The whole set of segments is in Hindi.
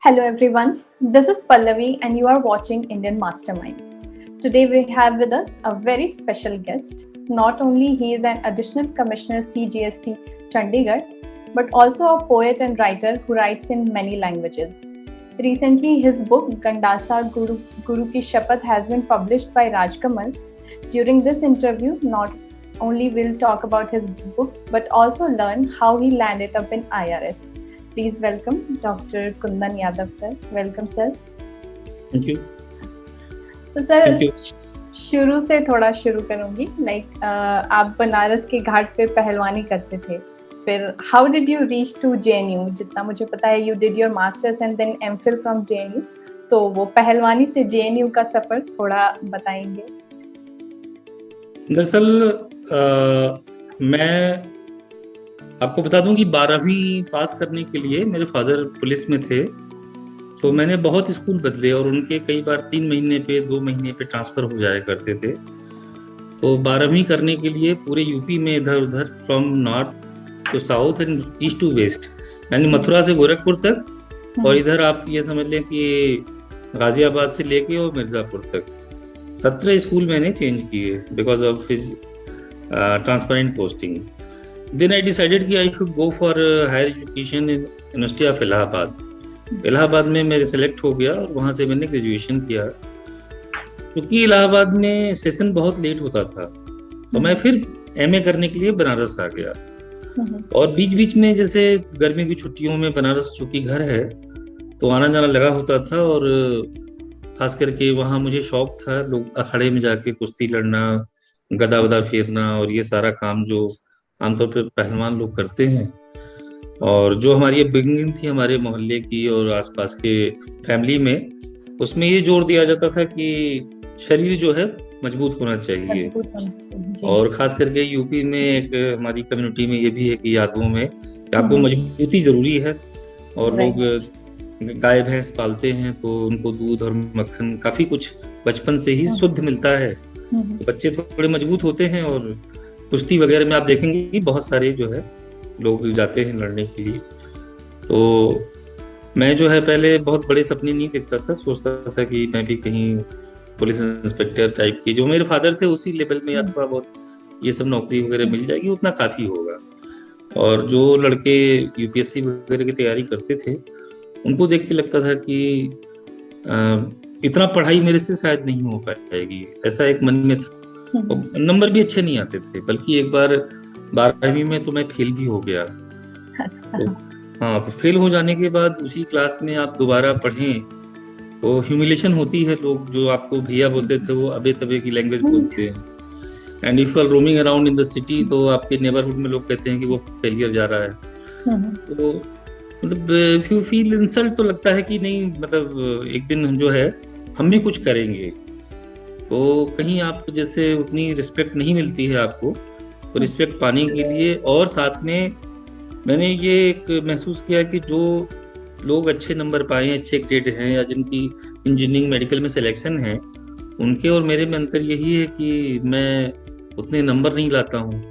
Hello everyone, this is Pallavi and you are watching Indian Masterminds. Today we have with us a very special guest. Not only he is an additional commissioner CGST Chandigarh, but also a poet and writer who writes in many languages. Recently his book Gandasa Guru Ki Shapath has been published by Rajkamal. During this interview, not only we'll talk about his book but also learn how he landed up in IRS. Please welcome Dr. Kundan Yadav sir. Welcome sir. Thank you. तो सर Thank you. शुरू से थोड़ा शुरू करूंगी आप बनारस के घाट पे पहलवानी करते थे, फिर how did you reach to JNU? जितना मुझे पता है you did your masters and then MPhil from JNU, तो वो पहलवानी से जेएनयू का सफर थोड़ा बताएंगे। दरअसल मैं आपको बता दूं कि 12वीं पास करने के लिए मेरे फादर पुलिस में थे, तो मैंने बहुत स्कूल बदले और उनके कई बार 3 महीने पे 2 महीने पे ट्रांसफर हो जाया करते थे। तो 12वीं करने के लिए पूरे यूपी में इधर उधर from north to south and east to west, यानी मथुरा से गोरखपुर तक, और इधर आप ये समझ लें कि गाजियाबाद से लेके और मिर्जापुर तक 17 स्कूल मैंने चेंज किए because of his transparent posting. Then I decided कि I should go for higher education in University of Allahabad. Allahabad में मेरे सेलेक्ट हो गया और वहाँ से मैंने ग्रेजुएशन किया। क्योंकि इलाहाबाद में सेशन बहुत लेट होता था, तो मैं फिर एमए करने के लिए बनारस आ गया। और बीच बीच में जैसे गर्मी की छुट्टियों में बनारस चूंकि घर है तो आना जाना लगा होता था, और खास करके वहाँ मुझे शौक था लोग अखाड़े में जाके कुश्ती लड़ना, गदा वदा फेरना और ये सारा काम जो आमतौर पर पहलवान लोग करते हैं। और जो हमारी बिगिनिंग थी हमारे मोहल्ले की और आसपास के फैमिली में, उसमें ये जोर दिया जाता था कि शरीर जो है मजबूत होना चाहिए। और खास करके यूपी में एक हमारी कम्युनिटी में ये भी है कि यादवों में कि आपको मजबूती जरूरी है। और लोग गाय भैंस पालते हैं तो उनको दूध और मक्खन काफी कुछ बचपन से ही शुद्ध मिलता है, तो बच्चे थोड़े मजबूत होते हैं। और कुश्ती वगैरह में आप देखेंगे कि बहुत सारे जो है लोग जाते हैं लड़ने के लिए। तो मैं जो है पहले बहुत बड़े सपने नहीं देखता था, सोचता था कि मैं भी कहीं पुलिस इंस्पेक्टर टाइप की, जो मेरे फादर थे उसी लेवल में, या थोड़ा बहुत ये सब नौकरी वगैरह मिल जाएगी उतना काफी होगा। और जो लड़के यूपीएससी वगैरह की तैयारी करते थे उनको देख के लगता था कि इतना पढ़ाई मेरे से शायद नहीं हो पाएगी, ऐसा एक मन में था। नंबर भी अच्छे नहीं आते थे, बल्कि एक बार 12वीं में तो मैं फेल भी हो गया। तो हाँ, तो फेल हो जाने के बाद उसी क्लास में आप दोबारा पढ़ें तो ह्यूमिलेशन होती है। लोग जो आपको भैया बोलते थे वो अबे तबे की लैंग्वेज बोलते हैं। And if you are roaming around in the city तो आपके नेबरहुड में लोग कहते हैं कि वो फेलियर जा रहा है। तो मतलब इफ यू फील इंसल्ट तो लगता है कि नहीं, मतलब एक दिन जो है हम भी कुछ करेंगे। तो कहीं आप जैसे उतनी रिस्पेक्ट नहीं मिलती है आपको, तो रिस्पेक्ट पाने के लिए, और साथ में मैंने ये एक महसूस किया कि जो लोग अच्छे नंबर पाए, अच्छे ग्रेड हैं, या जिनकी इंजीनियरिंग मेडिकल में सिलेक्शन है, उनके और मेरे में अंतर यही है कि मैं उतने नंबर नहीं लाता हूँ।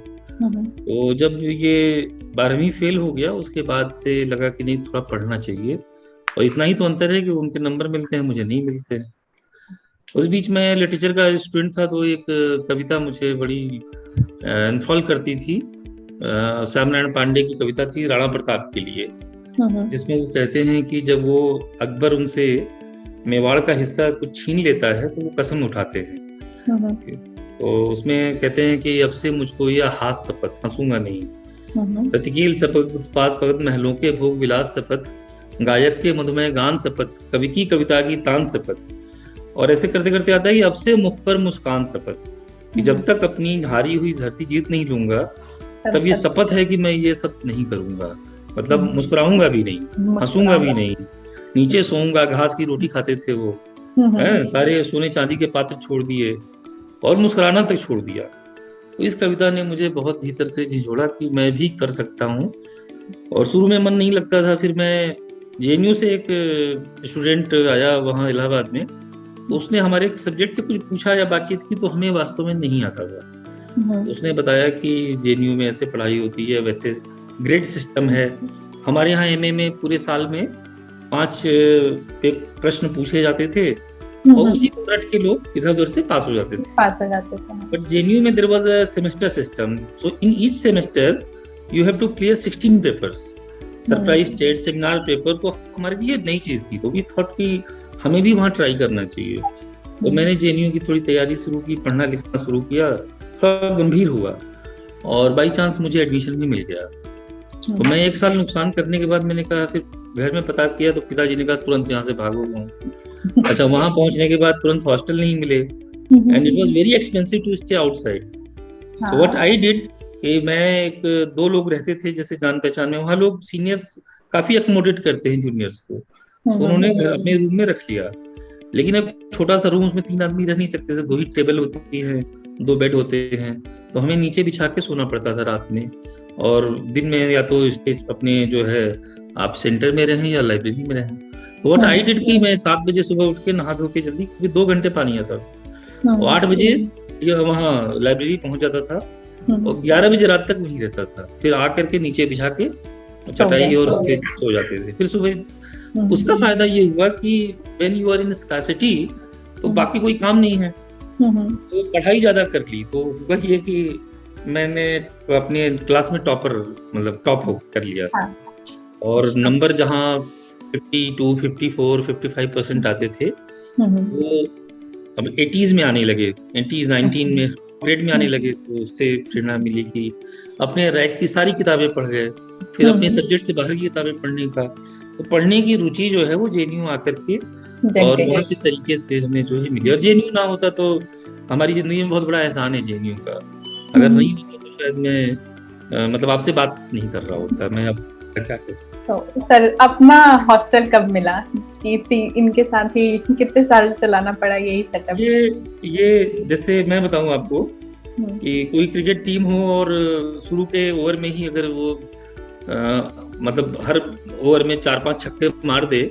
तो जब ये 12वीं फेल हो गया उसके बाद से लगा कि नहीं, थोड़ा पढ़ना चाहिए। और इतना ही तो अंतर है कि उनके नंबर मिलते हैं, मुझे नहीं मिलते। उस बीच में लिटरेचर का स्टूडेंट था, तो एक कविता मुझे बड़ी एंथॉल करती थी। श्यामनारायण पांडे की कविता थी राणा प्रताप के लिए, जिसमें वो कहते हैं कि जब वो अकबर उनसे मेवाड़ का हिस्सा कुछ छीन लेता है तो वो कसम उठाते हैं। तो उसमें कहते हैं कि अब से मुझको यह हाथ शपथ, हंसूंगा नहीं, प्रतिकील शपथ, उत्पाद पगत महलों के भोग विलास शपथ, गायक के मधुमेह गान शपथ, कवि की कविता की तान शपथ। और ऐसे करते करते आता है कि अब से मुख पर मुस्कान शपथ, कि जब तक अपनी हारी हुई धरती जीत नहीं लूंगा तब ये शपथ है कि मैं ये सब नहीं करूंगा। मतलब मुस्कुराऊंगा भी नहीं, हंसूंगा भी नहीं, नीचे सोऊंगा, घास की रोटी खाते थे वो, सारे सोने चांदी के पात्र छोड़ दिए और मुस्कुराना तक छोड़ दिया। तो इस कविता ने मुझे बहुत भीतर से झिझोड़ा कि मैं भी कर सकता हूँ। और शुरू में मन नहीं लगता था, फिर मैं जेएनयू से एक स्टूडेंट आया वहाँ इलाहाबाद में, तो उसने हमारे एक सब्जेक्ट से कुछ पूछा या बातचीत की, तो हमें वास्तव में नहीं आता था। तो उसने बताया कि जेएनयू में ऐसे पढ़ाई होती है, वैसे ग्रेड सिस्टम है। हमारे यहाँ एमए में पूरे साल में 5 प्रश्न पूछे जाते थे और उसी को रट के लोग इधर उधर से पास हो जाते थे। बट जेएनयू में there was a semester system, so in each semester you have to clear 16 papers, surprise test, seminar paper. तो हमारे लिए नई चीज थी, तो वी थॉट कि हमें भी वहाँ ट्राई करना चाहिए। तो मैंने जेएनयू की थोड़ी तैयारी शुरू की, पढ़ना लिखना शुरू किया, थोड़ा गंभीर हुआ और बाई चांस मुझे एडमिशन भी मिल गया। तो मैं 1 साल नुकसान करने के बाद मैंने कहा, फिर घर में पता किया तो पिताजी ने कहा तुरंत यहाँ से भागो। अच्छा, वहां पहुंचने के बाद तुरंत हॉस्टल नहीं मिले and it was very expensive to stay outside. So what I did कि मैं एक 2 लोग रहते थे जैसे जान पहचान में, वहां लोग सीनियर्स काफी अकोमोडेट करते हैं जूनियर्स को, तो उन्होंने अपने रूम में रख लिया। लेकिन अब छोटा सा रूम, उसमें 3 आदमी रह नहीं सकते थे, 2 ही टेबल होती है, 2 बेड होते हैं, तो हमें नीचे बिछा के सोना पड़ता था रात में। और दिन में या तो स्टेज अपने जो है आप सेंटर में रहें या लाइब्रेरी में रहें। तो व्हाट आई डिड कि मैं 7 बजे सुबह उठ के नहा धो के जल्दी, क्योंकि 2 घंटे पानी आता था, और 8 बजे ये वहाँ लाइब्रेरी पहुंच जाता था और 11 बजे रात तक वहीं रहता था। फिर आकर के नीचे बिछा के चटाई और उस पे सो जाते थे। फिर सुबह उसका फायदा ये हुआ कि when you are in scarcity तो बाकी कोई काम नहीं है, तो पढ़ाई ज्यादा कर ली। तो वही है कि मैंने अपने क्लास में टॉप कर लिया। और नंबर जहाँ 52, 54, 55% आते थे वो अब 80s में आने लगे, 80s 19 में ग्रेड में आने लगे। तो उससे प्रेरणा मिली कि अपने रैक की सारी किताबें पढ़ गए, फिर अपने सब्जेक्ट से बाहर की किताबें पढ़ने का, तो पढ़ने की रुचि जो है वो जेएनयू आकर के और वहाँ के तरीके से हमें जो है मिली। और जेएनयू ना होता तो हमारी जिंदगी में बहुत बड़ा एहसान है जेएनयू का। अगर नहीं होता तो शायद मैं मतलब आपसे बात नहीं कर रहा होता। मैं अब क्या करूं। सर अपना हॉस्टल कब मिला? इनके साथ ही कितने साल चलाना पड़ा यही सेटअप? ये जैसे मैं बताऊं आपको कि कोई क्रिकेट टीम हो और शुरू के ओवर में ही अगर वो मतलब हर ओवर में 4-5 छक्के मार दे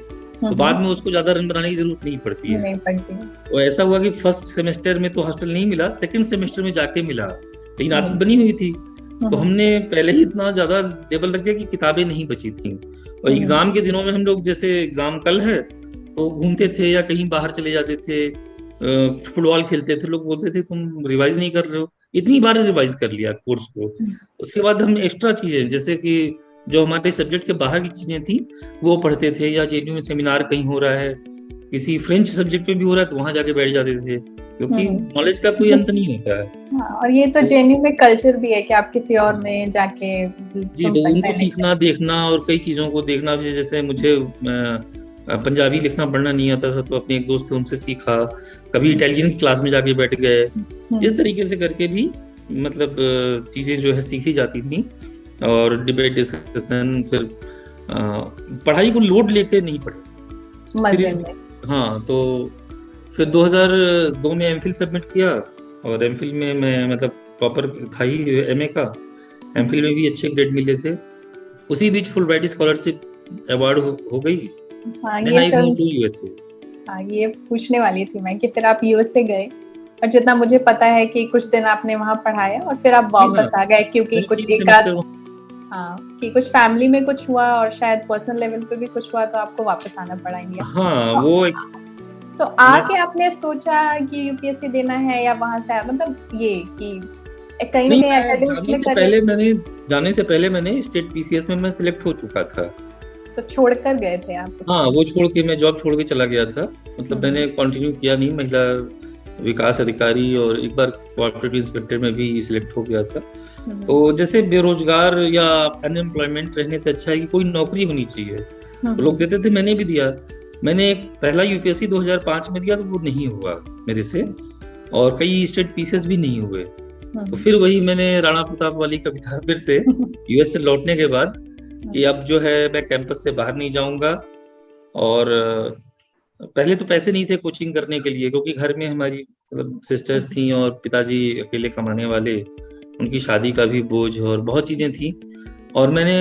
तो बाद में उसको ज्यादा रन बनाने की जरूरत नहीं पड़ती है। तो ऐसा हुआ कि फर्स्ट सेमेस्टर में तो हॉस्टल नहीं मिला, सेकंड सेमेस्टर में जाके मिला, लेकिन आदत बनी हुई थी। तो हमने पहले ही इतना ज्यादा लेवल रख दिया कि किताबें नहीं बची थी। और एग्जाम के दिनों में हम लोग जैसे एग्जाम कल है तो घूमते थे या कहीं बाहर चले जाते थे, फुटबॉल खेलते थे। लोग बोलते थे तुम रिवाइज नहीं कर रहे हो, इतनी बार रिवाइज कर लिया कोर्स को। उसके बाद हम एक्स्ट्रा चीजें जैसे कि जो हमारे सब्जेक्ट के बाहर की चीजें थी वो पढ़ते थे, या जेएनयू में सेमिनार कहीं हो रहा है, किसी फ्रेंच सब्जेक्ट पे भी हो रहा है तो वहां जाके बैठ जाते थे, क्योंकि नॉलेज का कोई अंत नहीं होता है। और ये तो जेएनयू में कल्चर भी है कि आप किसी और में जाके जी, तो उनको सीखना, देखना और कई चीजों को देखना। जैसे मुझे पंजाबी लिखना पढ़ना नहीं आता था तो अपने एक दोस्त थे उनसे सीखा, कभी इटालियन क्लास में जाके बैठ गए। इस तरीके से करके भी मतलब चीजें जो है सीखी जाती थी। और डिबेट डिस्कशन, फिर पढ़ाई को लोड लेके नहीं पढ़े। हाँ, तो फिर 2002 में एमफिल सबमिट किया और एमफिल में मैं मतलब टॉपर था ही एमए का, एमफिल में भी अच्छे ग्रेड मिले थे। उसी बीच फुल ब्राइट स्कॉलरशिप अवार्ड हो गई। ये पूछने वाली थी मैं कि फिर आप यूएसए गए और जितना मुझे पता है कि कुछ दिन आपने वहाँ पढ़ाया और फिर आप वापस आ गए, क्योंकि कुछ कि कुछ फैमिली में कुछ हुआ और शायद पर्सनल लेवल पे भी कुछ हुआ तो आपको वापस आना पड़ा इंडिया। हाँ, वो तो आके आपने सोचा कि यूपीएससी देना है या वहां से मतलब ये कि कहीं ना कहीं जाने से पहले मैंने स्टेट पीसीएस में मैं सिलेक्ट हो चुका था। तो छोड़कर गए थे आप? हाँ, वो छोड़ के मैं जॉब छोड़ के चला गया था। मतलब मैंने कंटिन्यू किया नहीं, महिला विकास अधिकारी और एक बार कॉर्पोरेट इंस्पेक्टर में भी सिलेक्ट हो गया था। तो जैसे बेरोजगार या अनएम्प्लॉयमेंट रहने से अच्छा है कि कोई नौकरी होनी चाहिए। तो लोग देते थे, मैंने भी दिया। मैंने एक पहला यूपीएससी 2005 में दिया तो वो नहीं हुआ मेरे से, और कई स्टेट पीसीएस भी नहीं हुए। तो फिर वही मैंने राणा प्रताप वाली कविता फिर से यूएस से लौटने के बाद कि अब जो है मैं कैंपस से बाहर नहीं जाऊंगा। और पहले तो पैसे नहीं थे कोचिंग करने के लिए, क्योंकि घर में हमारी मतलब सिस्टर्स थी और पिताजी अकेले कमाने वाले, उनकी शादी का भी बोझ और बहुत चीजें थी। और मैंने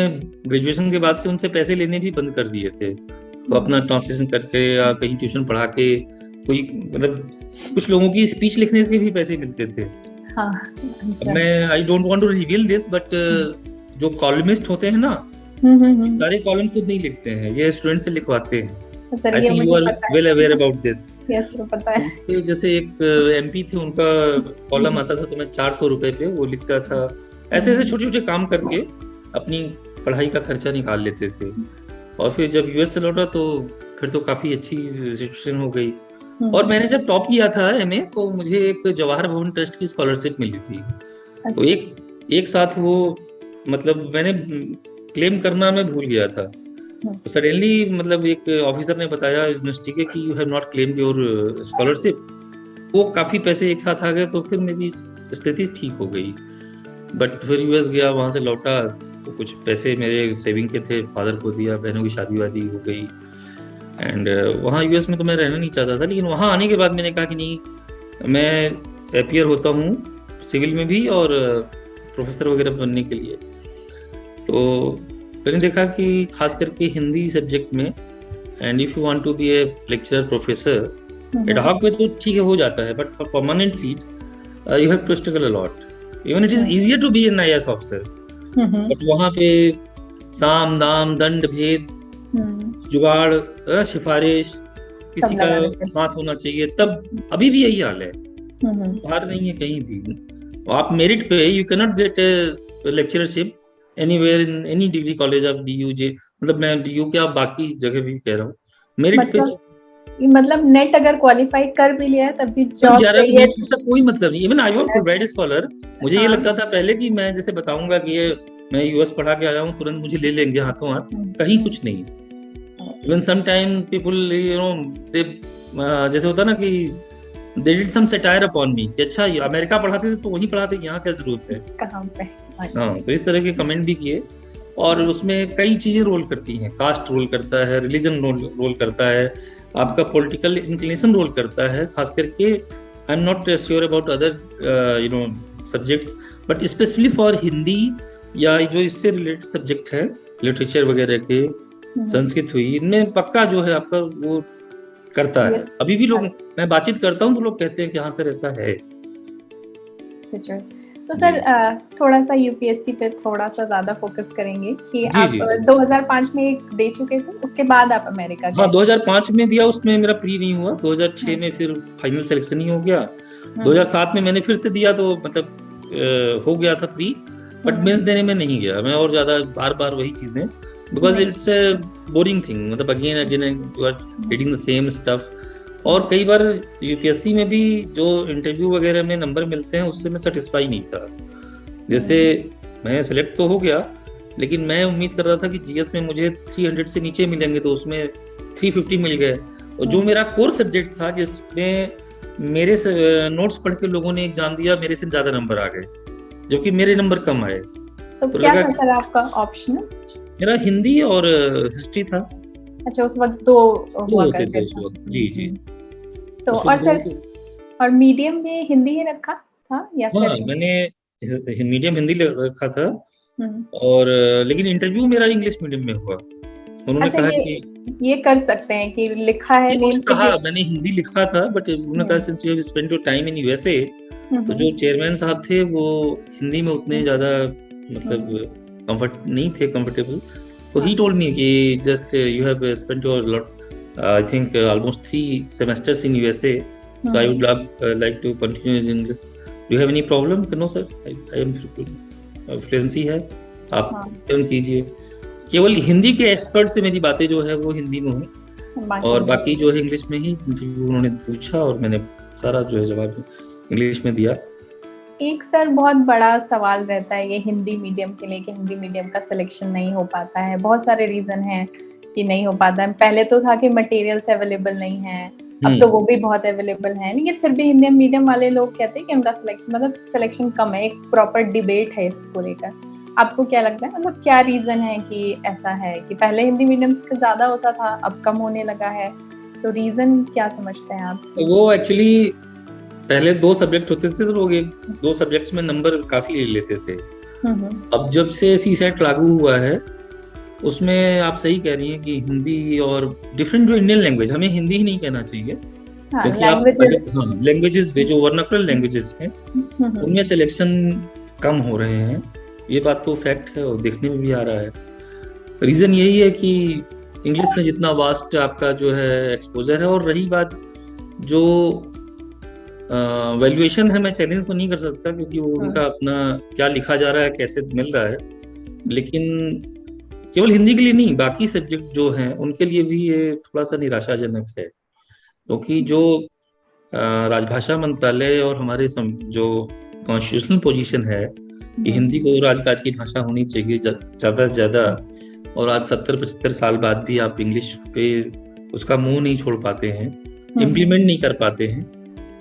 ग्रेजुएशन के बाद से उनसे पैसे लेने भी बंद कर दिए थे। तो अपना ट्रांसलेशन करके या कहीं ट्यूशन पढ़ा के, कोई मतलब कुछ लोगों की स्पीच लिखने के भी पैसे मिलते थे। हाँ, मैं I don't want to reveal this, but जो कॉलमिस्ट होते हैं ना, सारे कॉलम खुद नहीं लिखते हैं, ये स्टूडेंट से लिखवाते हैं। सर आई ये थिंक यू मुझे आर पता है। Well aware about this. Yes sir पता है। तो जैसे एक एमपी थे, उनका कॉलम आता था तो मैं 400 रुपए पे वो लिखता था। ऐसे ऐसे छोटे छोटे काम करके अपनी पढ़ाई का खर्चा निकाल लेते थे। और फिर जब यूएस से लौटा तो फिर तो काफी अच्छी सिचुएशन हो गई। और मैंने जब टॉप किया था एमए तो मुझे एक जवाहर भवन ट्रस्ट की स्कॉलरशिप मिली थी। तो एक साथ वो मतलब मैंने क्लेम करना मैं भूल गया था। तो सडनली मतलब एक ऑफिसर ने बताया यूनिवर्सिटी के कि you have not claimed your scholarship. वो काफी पैसे एक साथ आ गए तो फिर मेरी स्थिति ठीक हो गई। बट फिर यूएस गया, वहां से लौटा तो कुछ पैसे मेरे सेविंग के थे, फादर को दिया, बहनों की शादी वादी हो गई। एंड वहाँ यूएस में तो मैं रहना नहीं चाहता था, लेकिन वहाँ आने के बाद मैंने कहा कि नहीं, मैं अपीयर होता हूँ सिविल में भी और प्रोफेसर वगैरह बनने के लिए। तो मैंने देखा कि खास करके हिंदी सब्जेक्ट में, and if you want to be a lecturer professor ad hoc पे तो ठीक है हो जाता है, but for permanent seat you have to struggle a lot. Even it is easier to be an IAS officer, but वहाँ पे साम दाम दंड भेद जुगाड़ सिफारिश किसी का हाथ होना चाहिए, तब अभी भी यही हाल है, बाहर नहीं है कहीं भी। आप मेरिट पे you can not get lectureship anywhere in any degree college of DUJ, मतलब मैं डीयू क्या बाकी जगह भी कह रहा हूँ, मेरिट पे मतलब नेट अगर क्वालिफाई कर भी लिया है तब भी जॉब चाहिए, उसका कोई मतलब नहीं। Even I was provide scholar, मुझे ये लगता था पहले कि मैं जैसे बताऊंगा कि ये मैं यूएस पढ़ा के आया हूँ, तुरंत मुझे ले लेंगे हाथों हाथ, कहीं कुछ नहीं। Even some time people you know they जैसे होता ना कि they did some satire upon me कि अच्छा अमेरिका पढ़ाते थे तो वहीं पढ़ाते, यहाँ क्या जरूरत है कहाँ पे। हाँ, तो इस तरह के कमेंट भी किए। और उसमें कई चीजें रोल करती हैं, कास्ट रोल करता है, रिलीजन रोल करता है, आपका पॉलिटिकल इंक्लिनेशन रोल करता है। खास करके आई am not sure about other you know subjects, but specially for Hindi या जो इससे रिलेटेड सब्जेक्ट है, लिटरेचर वगैरह के, संस्कृत हुई, इनमें पक्का जो है आपका वो करता है। अभी भी लोग, मैं बातचीत करता हूँ तो लोग कहते हैं कि हाँ सर ऐसा है। तो सर थोड़ा सा यूपीएससी पे थोड़ा सा ज्यादा फोकस करेंगे कि आप 2005 में एक दे चुके थे, उसके बाद आप अमेरिका गए। हाँ 2005 में दिया, उसमें मेरा प्री नहीं हुआ, 2006 में फिर फाइनल सिलेक्शन ही हो गया। 2007 में मैंने फिर से दिया तो मतलब हो गया था प्री, बट मेंस देने में नहीं गया मैं, और ज्यादा बार बार वही चीजें, because it's a boring thing, मतलब again you are reading the same stuff। और कई बार यूपीएससी में भी जो इंटरव्यू वगैरह में नंबर मिलते हैं उससे मैं सेटिस्फाई नहीं था। जैसे मैं सिलेक्ट तो हो गया, लेकिन मैं उम्मीद कर रहा था कि जीएस में मुझे 300 से नीचे मिलेंगे, तो उसमें 350 मिल गए। और जो मेरा कोर सब्जेक्ट था जिसमें मेरे से नोट्स पढ़ के लोगों ने एग्जाम दिया, मेरे से ज्यादा नंबर आ गए, जबकि मेरे नंबर कम आए। तो क्या था सर आपका ऑप्शन? मेरा हिंदी और हिस्ट्री था। अच्छा, उस वक्त दो हुआ करते थे। जी जी। तो और सर और मीडियम में हिंदी ही रखा था या फिर? हाँ, मैंने मीडियम हिंदी रखा था, और लेकिन इंटरव्यू मेरा इंग्लिश मीडियम में हुआ। उन्होंने कहा कि ये कर सकते हैं कि लिखा है मेल से। कहा मैंने हिंदी लिखा था, बट उन्होंने कहा since you have spent your time in USA, तो जो चेयरमैन साहब थे वो हिंदी में उतने ज्यादा मतलब कंफर्टेबल, तो he told me कि just you have spent your lot I think almost 3 semesters in USA, so I would like to continue in English. Do you have any problem? No sir, I am fluency है, आप क्यों कीजिए। केवल हिंदी के एक्सपर्ट से मेरी बातें जो है वो हिंदी में हुई, और बाकी जो है इंग्लिश में ही उन्होंने पूछा, और मैंने सारा जो है जवाब इंग्लिश में दिया। एक सर बहुत बड़ा सवाल रहता है ये हिंदी मीडियम के लिए कि हिंदी मीडियम का सिलेक्शन नहीं हो पाता है। बहुत सारे रीजन हैं कि नहीं हो पाता है। पहले तो था कि मटेरियल्स अवेलेबल नहीं है, अब तो वो भी बहुत अवेलेबल है, लेकिन फिर भी हिंदी मीडियम वाले लोग कहते हैं कि उनका सिलेक्शन कम है। एक प्रॉपर डिबेट है इसको लेकर। आपको क्या लगता है, मतलब क्या रीजन है कि ऐसा है कि पहले हिंदी मीडियम से ज्यादा होता था, अब कम होने लगा है? तो रीजन क्या समझते हैं आप? वो एक्चुअली पहले 2 सब्जेक्ट होते थे तो लोग 2 सब्जेक्ट्स में नंबर काफी ले लेते थे। अब जब से सीसेट लागू हुआ है उसमें आप सही कह रही हैं कि हिंदी और डिफरेंट जो इंडियन लैंग्वेज, हमें हिंदी ही नहीं कहना चाहिए, क्योंकि लैंग्वेजेस जो वर्नाकुलर लैंग्वेजेस हैं उनमें सिलेक्शन कम हो रहे हैं। ये बात तो फैक्ट है और देखने में भी आ रहा है। रीजन यही है कि इंग्लिश में जितना वास्ट आपका जो है एक्सपोजर है, और रही बात जो वैल्यूएशन है, मैं चैलेंज तो नहीं कर सकता क्योंकि वो उनका अपना क्या लिखा जा रहा है, कैसे मिल रहा है, लेकिन केवल हिंदी के लिए नहीं, बाकी सब्जेक्ट जो हैं उनके लिए भी ये थोड़ा सा निराशाजनक है, क्योंकि जो राजभाषा मंत्रालय और हमारे जो कॉन्स्टिट्यूशनल पोजीशन है कि हिंदी को राजकाज की भाषा होनी चाहिए ज्यादा से ज्यादा, और आज 70-75 साल बाद भी आप इंग्लिश पे उसका मुंह नहीं छोड़ पाते हैं, इम्प्लीमेंट नहीं कर पाते हैं,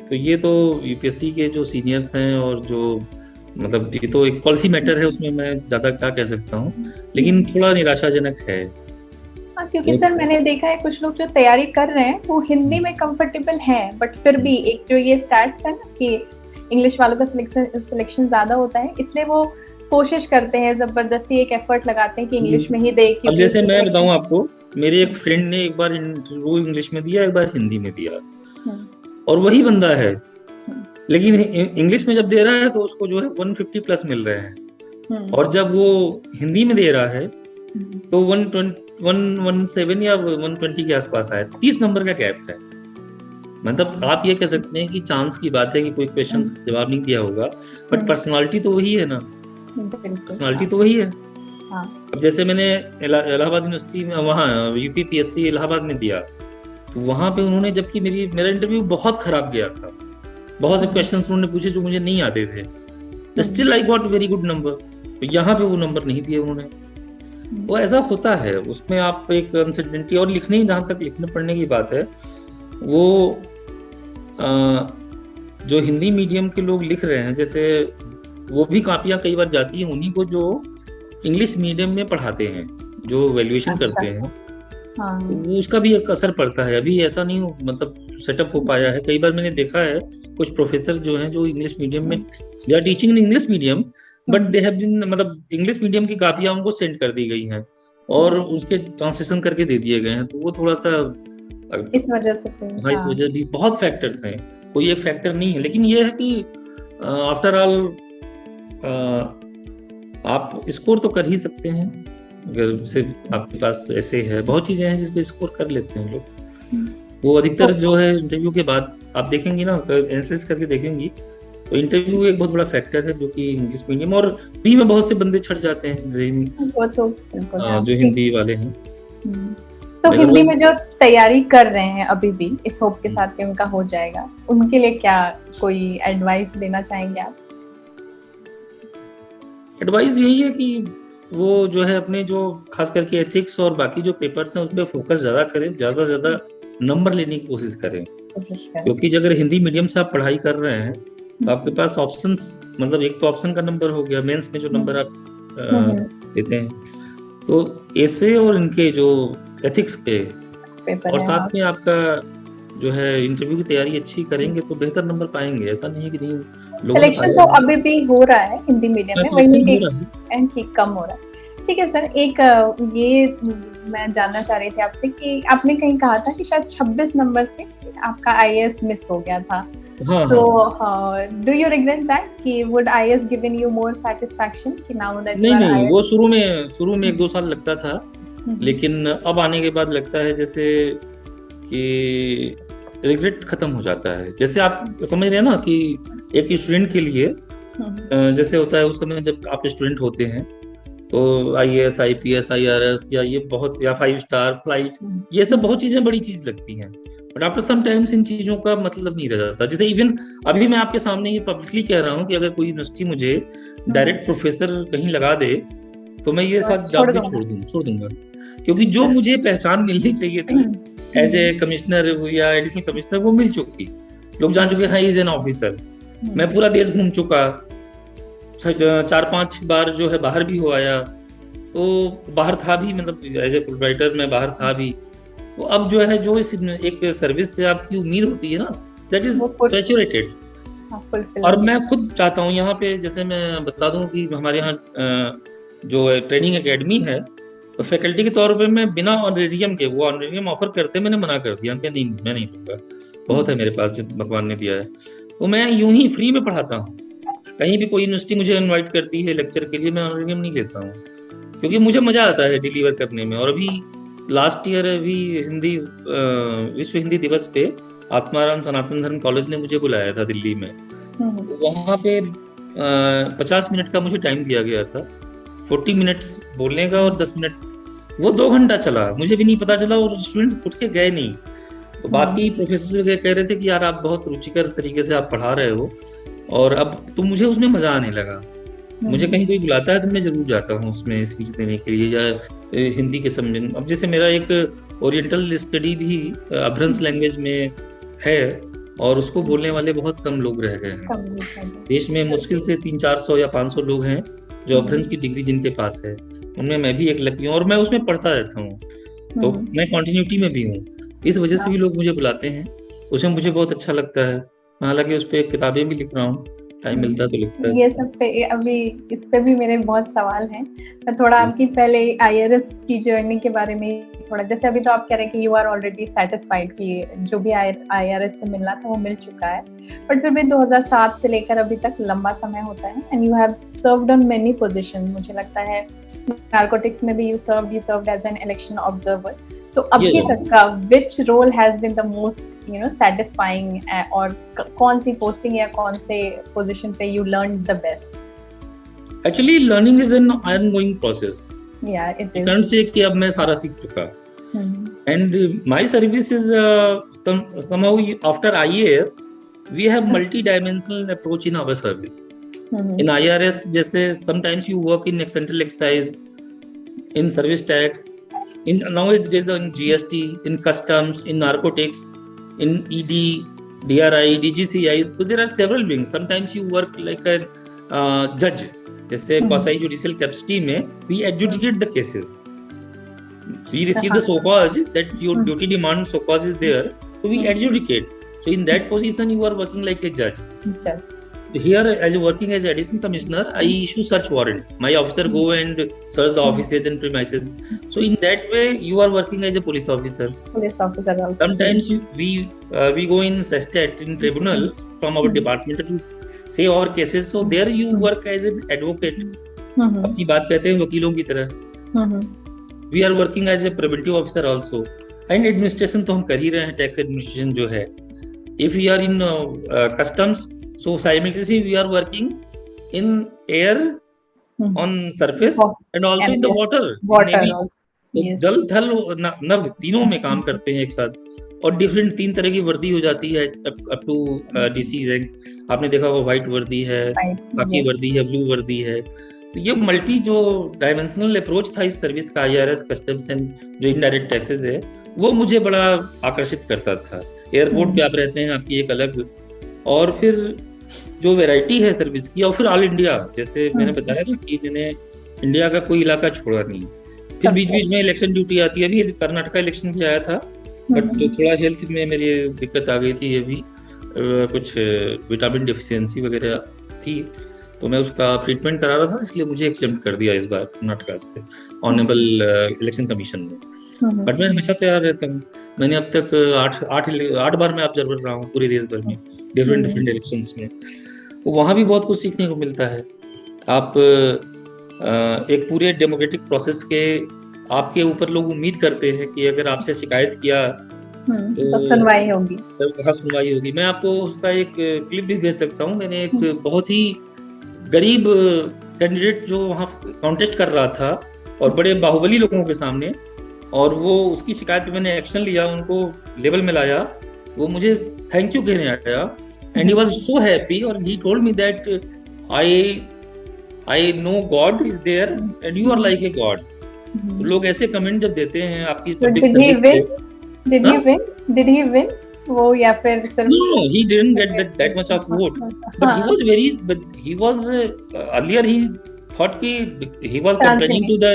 तो ये तो यूपीएससी के जो सीनियर्स हैं और जो मतलब ये तो एक पॉलिसी मैटर है, उसमें मैं ज्यादा क्या कह सकता हूँ, लेकिन थोड़ा निराशाजनक है। हाँ, क्योंकि सर मैंने देखा है कुछ लोग जो तैयारी कर रहे हैं वो हिंदी में कंफर्टेबल हैं, बट फिर भी एक जो ये स्टैट्स है ना कि इंग्लिश वालों का सिलेक्शन ज्यादा होता है, इसलिए वो कोशिश करते हैं, जबरदस्ती एक एफर्ट लगाते हैं कि इंग्लिश में ही दे। अब जैसे मैं बताऊं आपको, मेरे एक फ्रेंड ने एक बार इंटरव्यू इंग्लिश में दिया, एक बार हिंदी में दिया, और वही बंदा है, लेकिन इंग्लिश में जब दे रहा है तो उसको जो है 150 प्लस मिल रहे हैं, और जब वो हिंदी में दे रहा है तो 117 या 120 के आसपास आया, 30 नंबर का गैप है। मतलब आप ये कह सकते हैं कि चांस की बात है कि कोई क्वेश्चन जवाब नहीं दिया होगा, बट पर्सनालिटी तो वही है ना, पर्सनालिटी तो वही है। अब जैसे मैंने इलाहाबाद यूनिवर्सिटी में, वहाँ यूपीपीएससी इलाहाबाद में दिया, तो वहां पे उन्होंने, जबकि मेरा इंटरव्यू बहुत खराब गया था, बहुत से क्वेश्चंस उन्होंने पूछे जो मुझे नहीं आते थे, still I got very good number, तो यहाँ पे वो नंबर नहीं दिए उन्होंने। वो ऐसा होता है, उसमें आप एक अनसर्टेनिटी, और लिखने, जहाँ तक लिखने पढ़ने की बात है, वो जो हिंदी मीडियम के लोग लिख रहे हैं, जैसे वो भी कापियां कई बार जाती हैं उन्हीं को जो इंग्लिश मीडियम में पढ़ाते हैं, जो वैल्यूएशन करते हैं, वो उसका भी एक असर पड़ता है। अभी ऐसा नहीं मतलब सेटअप हो पाया है। कई बार मैंने देखा है कुछ प्रोफेसर जो हैं जो इंग्लिश मीडियम में, they are teaching in English medium, but they have been, मतलब इंग्लिश मीडियम की कापियां उनको सेंड कर दी गई हैं और उसके ट्रांसलेशन करके दे दिए गए हैं, तो वो थोड़ा सा इस वजह से, हाँ, इस वजह भी बहुत फैक्टर्स हैं, कोई एक फैक्टर नहीं है, लेकिन ये है कि आफ्टर ऑल आप स्कोर तो कर ही सकते हैं, अगर सिर्फ आपके पास ऐसे है, बहुत चीजें हैं जिसपे स्कोर कर लेते हैं लोग। वो अधिकतर जो है इंटरव्यू के बाद आप देखेंगी ना, एनालिसिस करके देखेंगी, तो इंटरव्यू एक बहुत बड़ा फैक्टर है, जो कि इंग्लिश मीडियम और भी में बहुत से बंदे छट जाते हैं वो तो जो हिंदी वाले हैं। तो हिंदी में जो तैयारी कर रहे हैं अभी भी इस होप के साथ कि उनका हो जाएगा, उनके लिए क्या कोई एडवाइस देना चाहेंगे आप? एडवाइस यही है कि वो जो है अपने जो खास करके एथिक्स और बाकी जो पेपर्स हैं उस पर फोकस ज्यादा करें, ज्यादा से ज्यादा नंबर लेने की कोशिश करें, क्योंकि अगर हिंदी मीडियम से आप पढ़ाई कर रहे हैं तो आपके पास ऑप्शंस, मतलब एक तो ऑप्शन का नंबर हो गया, मेंस में जो नंबर आप लेते हैं, तो ऐसे और इनके जो एथिक्स के और साथ में आपका जो है इंटरव्यू की तैयारी अच्छी करेंगे तो बेहतर नंबर पाएंगे। ऐसा नहीं है कि नहीं, सिलेक्शन तो अभी भी हो रहा है हिंदी मीडियम में, वही कि कम हो रहा है। ठीक है सर, एक ये मैं जानना चाह रही थी आपसे कि आपने कहीं कहा था कि शायद 26 नंबर से आपका आईएएस मिस हो गया था, तो डू यू रिग्रेट दैट कि would IAS given you more satisfaction कि नाउ दैट? नहीं, वो शुरू में 1-2 साल लगता था, लेकिन अब आने के बाद लगता है जैसे कि रिग्रेट खत्म हो जाता है। जैसे आप समझ रहे हैं ना कि एक स्टूडेंट के लिए जैसे होता है उस समय जब आप स्टूडेंट होते हैं तो आईएएस, आईपीएस, आईआरएस या ये बहुत, या 5 स्टार फ्लाइट, ये सब बहुत चीजें बड़ी चीज लगती हैं, बट आफ्टर सम टाइम्स इन चीजों का मतलब नहीं रह जाता। जैसे इवन अभी मैं आपके सामने ये पब्लिकली कह रहा हूँ कि अगर कोई यूनिवर्सिटी मुझे डायरेक्ट प्रोफेसर कहीं लगा दे तो मैं ये साथ जॉब भी छोड़ दूंगा, क्योंकि जो मुझे पहचान मिलनी चाहिए थी एज ए कमिश्नर या एडिशनल कमिश्नर वो मिल चुकी, लोग जान चुके हैं इज एन ऑफिसर। मैं पूरा देश घूम चुका, 4-5 बार जो है बाहर भी हो आया, तो बाहर था भी, मतलब एज ए फुलब्राइटर मैं बाहर था भी, तो अब जो है जो इस एक सर्विस से आपकी उम्मीद होती है ना, दैट इज सैचुरेटेड। और मैं खुद चाहता हूँ यहाँ पे, जैसे मैं बता दूं कि हमारे यहाँ जो ट्रेनिंग एकेडमी है, तो फैकल्टी के तौर पे मैं बिना ऑनरेरियम के, वो ऑनरेरियम ऑफर करते मैंने मना कर दिया, मैं नहीं लूंगा, बहुत है मेरे पास जितना भगवान ने दिया है, तो मैं यूं ही फ्री में पढ़ाता हूँ। कहीं भी कोई यूनिवर्सिटी मुझे इनवाइट करती है लेक्चर के लिए, मैं ऑनरेरियम नहीं लेता हूँ, क्योंकि मुझे मजा आता है डिलीवर करने में। और अभी लास्ट ईयर अभी हिंदी विश्व हिंदी दिवस पे आत्माराम सनातन धर्म कॉलेज ने मुझे बुलाया था दिल्ली में। वहां पे 50 मिनट का मुझे टाइम दिया गया था, 40 मिनट्स बोलने का और 10 मिनट, वो 2 घंटा चला, मुझे भी नहीं पता चला और स्टूडेंट्स उठ के गए नहीं। तो बाकी प्रोफेसर वगैरह कह रहे थे कि यार आप बहुत रुचिकर तरीके से आप पढ़ा रहे हो, और अब तो मुझे उसमें मजा आने लगा। मुझे कहीं कोई बुलाता है तो मैं जरूर जाता हूँ उसमें स्पीच देने के लिए या हिंदी के समझने। अब जैसे मेरा एक ओरिएंटल स्टडी भी अभ्रंश लैंग्वेज में है और उसको बोलने वाले बहुत कम लोग रह गए हैं देश में। मुश्किल से 300-400 या 500 लोग हैं जो अभ्रंश की डिग्री जिनके पास है, उनमें मैं भी एक लकी हूँ और मैं उसमें पढ़ता रहता हूँ, तो मैं कंटिन्यूटी में भी हूँ। इस वजह से भी लोग मुझे बुलाते हैं, उसमें मुझे बहुत अच्छा लगता है। हालांकि उस पर किताबें भी लिख रहा हूँ, टाइम मिलता तो लिखता है। ये सब पे अभी इस पे भी मेरे बहुत सवाल हैं। मैं थोड़ा आपकी पहले IRS की जर्नी के बारे में थोड़ा, जैसे अभी तो आप कह रहे हैं कि यू आर ऑलरेडी सेटिस्फाइड कि जो भी IRS से मिलना था वो मिल चुका है, बट फिर भी 2007 से लेकर अभी तक लंबा समय होता है and you have served on many position. मुझे लगता है नारकोटिक्स में भी you served as an election observer. तो अभी तक का which role has been the most satisfying, और कौन सी पोस्टिंग या कौन से पोजीशन पे you learn the best? Actually learning is an ongoing process. या इट इज कारण से कि अब मैं सारा सीख चुका, and my service is somehow after IAS we have multi-dimensional approach in our service. In IRS जैसे sometimes you work in central excise, in service tax, now it is in GST, in customs, in narcotics, in ED, DRI, DGCI. So there are several wings. Sometimes you work like a judge. जैसे quasi judicial capacity में we adjudicate the cases. We receive the so cause that your duty demand so cause is there, so we adjudicate. So in that position you are working like a judge. Here, as working as additional commissioner, I issue search warrant. My officer go and search the offices and premises. So in that way, you are working as a police officer. Police officer also. Sometimes we go in sestat in tribunal from our department to say our cases. So there you work as an advocate. अपनी बात कहते हैं वकीलों की तरह. We are working as a preventive officer also. And administration तो हम कर ही रहे हैं, tax administration जो है. If we are in customs, so simultaneously we are working in air, on surface, and also in the water. Yes. जल थल नभ तीनों में काम करते हैं एक साथ, और डिफरेंट 3 तरह की वर्दी हो जाती है अप टू DC रैंक। आपने देखा होगा व्हाइट वर्दी है, बाकी वर्दी है, ब्लू वर्दी है। तो ये मल्टी जो डायमेंशनल अप्रोच था इस सर्विस का, IRS, कस्टम्स एंड जो इनडायरेक्ट टैक्सेस है, वो मुझे बड़ा आकर्षित करता था। एयरपोर्ट पे आप रहते हैं, आपकी एक अलग, और फिर जो वैरायटी है सर्विस की, और फिर ऑल इंडिया, जैसे मैंने बताया था कि मैंने इंडिया का कोई इलाका छोड़ा नहीं। फिर बीच बीच में इलेक्शन ड्यूटी आती है। अभी कर्नाटका इलेक्शन भी आया था, बट तो थोड़ा हेल्थ में मेरी दिक्कत आ गई थी, अभी कुछ विटामिन डेफिशिएंसी वगैरह थी, तो मैं उसका ट्रीटमेंट करा रहा था, इसलिए मुझे एग्जेम्प्ट कर दिया इस बार कर्नाटका से ऑनरेबल इलेक्शन कमीशन ने। बट मैं हमेशा तैयार रहता हूँ। मैंने अब तक 8 बार मैं ऑब्जर्वर रहा हूँ पूरे देश भर में, डिफरेंट इलेक्शंस में। तो वहाँ भी बहुत कुछ सीखने को मिलता है। आप एक पूरे डेमोक्रेटिक प्रोसेस के, आपके ऊपर लोग उम्मीद करते हैं कि अगर आपसे शिकायत किया तो सुनवाई होगी, सुनवाई होगी। मैं आपको उसका एक क्लिप भी भेज सकता हूँ। मैंने एक बहुत ही गरीब कैंडिडेट जो वहाँ कॉन्टेस्ट कर रहा था और बड़े बाहुबली लोगों के सामने, और वो उसकी शिकायत पे मैंने एक्शन लिया, उनको लेवल में लाया, वो मुझे थैंक यू कहने आया, and he was so happy, और he told me that I know God is there and you are like a God. लोग ऐसे कमेंट जब देते हैं आपकी पब्लिक सर्विस से, did he win वो, या फिर सिर्फ no, he didn't get that much of vote, but he was earlier he thought he was complaining to the